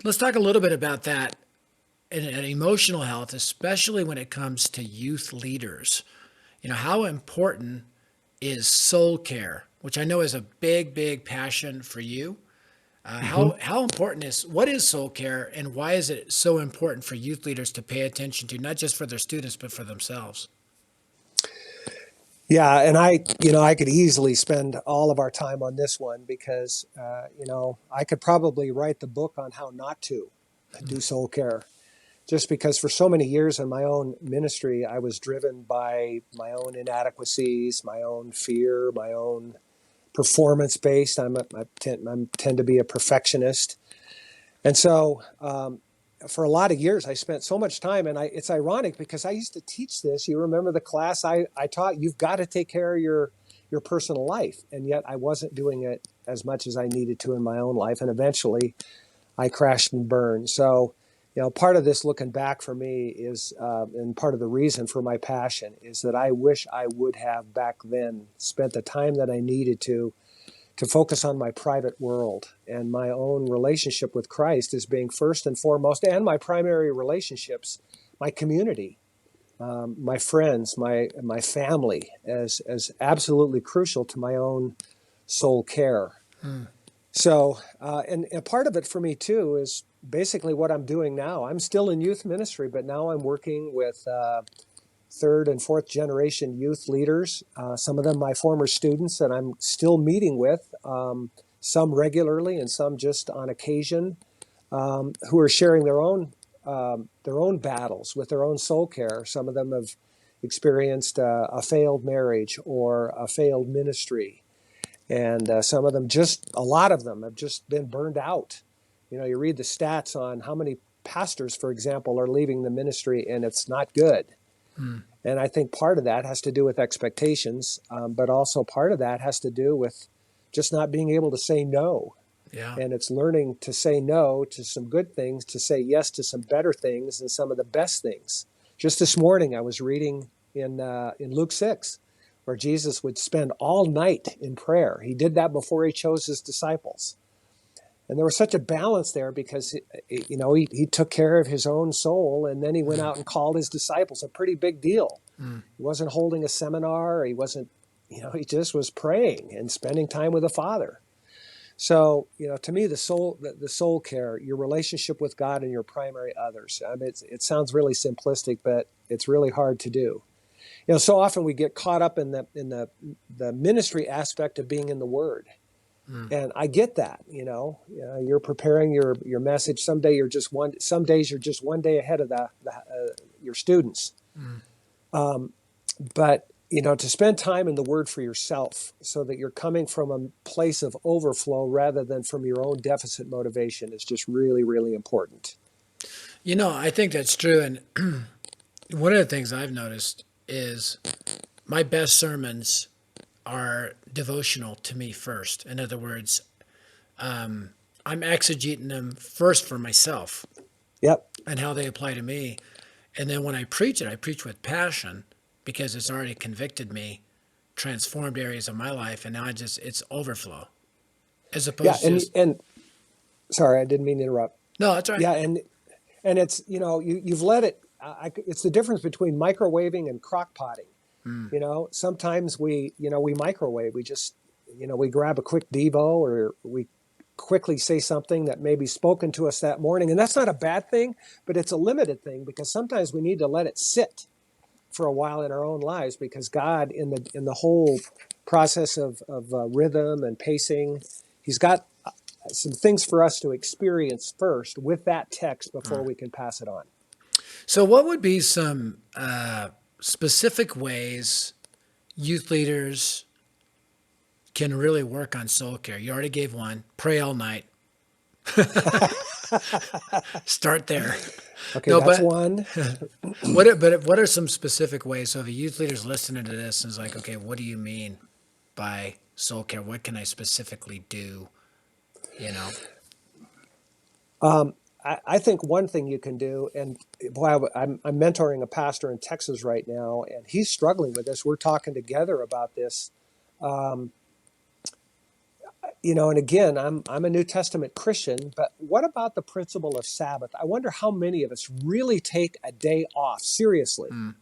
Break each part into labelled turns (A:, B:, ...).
A: Let's talk a little bit about that and emotional health, especially when it comes to youth leaders. How important is soul care, which I know is a big, big passion for you.
B: hmm
A: How important is what is soul care, and why is it so important for youth leaders to pay attention to, not just for their students but for themselves?
B: Yeah, and I could easily spend all of our time on this one because, I could probably write the book on how not to do soul care. Just because for so many years in my own ministry, I was driven by my own inadequacies, my own fear, my own performance based. I tend to be a perfectionist. And so for a lot of years, I spent so much time, and it's ironic because I used to teach this. You remember the class I taught? You've got to take care of your personal life, and yet I wasn't doing it as much as I needed to in my own life, and eventually I crashed and burned. So, part of this looking back for me is, and part of the reason for my passion is that I wish I would have back then spent the time that I needed to focus on my private world and my own relationship with Christ as being first and foremost, and my primary relationships, my community, my friends, my family, as absolutely crucial to my own soul care.
A: Hmm.
B: So, and part of it for me too is basically what I'm doing now. I'm still in youth ministry, but now I'm working with third and fourth generation youth leaders. Some of them my former students that I'm still meeting with, some regularly and some just on occasion, who are sharing their own battles with their own soul care. Some of them have experienced a failed marriage or a failed ministry, and some of them, just a lot of them, have just been burned out. You read the stats on how many pastors, for example, are leaving the ministry, and it's not good.
A: Hmm.
B: And I think part of that has to do with expectations, but also part of that has to do with just not being able to say no.
A: Yeah.
B: And it's learning to say no to some good things, to say yes to some better things and some of the best things. Just this morning, I was reading in Luke 6, where Jesus would spend all night in prayer. He did that before he chose his disciples. And there was such a balance there because he took care of his own soul, and then he went
A: Hmm.
B: out and called his disciples. A pretty big deal.
A: Hmm.
B: He wasn't holding a seminar. He wasn't, he just was praying and spending time with the Father. So, to me, the soul care, your relationship with God and your primary others. I mean, it sounds really simplistic, but it's really hard to do. So often we get caught up in the ministry aspect of being in the Word,
A: Hmm.
B: and I get that. You're preparing your message. Some days you're just one day ahead of your students.
A: Hmm.
B: Um, but to spend time in the Word for yourself, so that you're coming from a place of overflow rather than from your own deficit motivation, is just really, really important.
A: I think that's true. And one of the things I've noticed is my best sermons are devotional to me first. In other words, I'm exegeting them first for myself
B: Yep.
A: and how they apply to me. And then when I preach it, I preach with passion because it's already convicted me, transformed areas of my life, and now it's overflow as
B: Yeah.
A: opposed to
B: And
A: just,
B: and sorry, I didn't mean to interrupt.
A: no, that's right.
B: Yeah. And it's you've let it. It's the difference between microwaving and crock potting.
A: Mm.
B: Sometimes we microwave. We just we grab a quick Devo, or we quickly say something that may be spoken to us that morning, and that's not a bad thing, but it's a limited thing because sometimes we need to let it sit for a while in our own lives, because God, in the whole process of rhythm and pacing, He's got some things for us to experience first with that text before
A: Mm.
B: we can pass it on.
A: So, what would be some specific ways youth leaders can really work on soul care? You already gave one: pray all night. Start there.
B: Okay,
A: No,
B: that's
A: but
B: one.
A: what are some specific ways? So if a youth leader's listening to this and is like, okay, what do you mean by soul care? What can I specifically do? You know.
B: I think one thing you can do, and boy, I'm mentoring a pastor in Texas right now, and he's struggling with this. We're talking together about this. Um, and again, I'm a New Testament Christian, but what about the principle of Sabbath? I wonder how many of us really take a day off seriously.
A: Mm.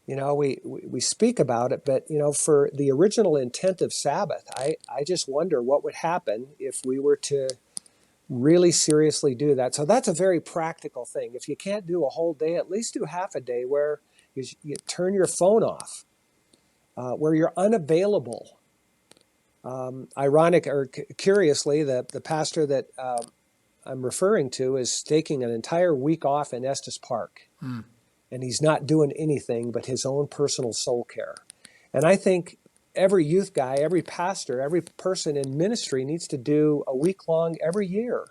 B: We speak about it, but for the original intent of Sabbath, I just wonder what would happen if we were to really seriously do that. So that's a very practical thing. If you can't do a whole day, at least do half a day where you turn your phone off, where you're unavailable. Ironic or curiously, the pastor that I'm referring to is taking an entire week off in Estes Park.
A: Mm.
B: And he's not doing anything but his own personal soul care. And I think every youth guy, every pastor, every person in ministry needs to do a week long every year.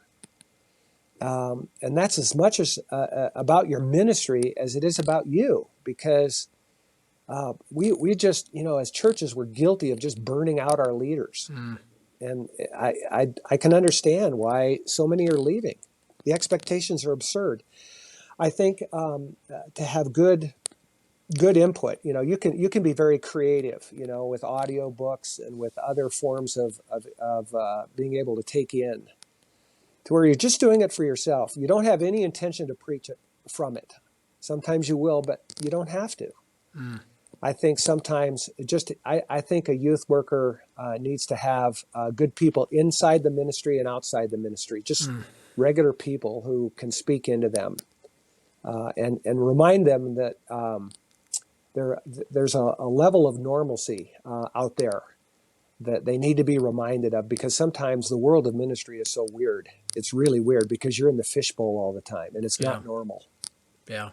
B: And that's as much as about your ministry as it is about you, because we just, as churches, we're guilty of just burning out our leaders.
A: Mm.
B: And I can understand why so many are leaving. The expectations are absurd. I think to have good input, you can be very creative, with audio books and with other forms of being able to take in, to where you're just doing it for yourself. You don't have any intention to preach it from it. Sometimes you will, but you don't have to.
A: Mm.
B: I think sometimes I think a youth worker needs to have good people inside the ministry and outside the ministry, just regular people who can speak into them. And remind them that there's a level of normalcy out there that they need to be reminded of, because sometimes the world of ministry is so weird. It's really weird because you're in the fishbowl all the time, and it's not normal.
A: Yeah.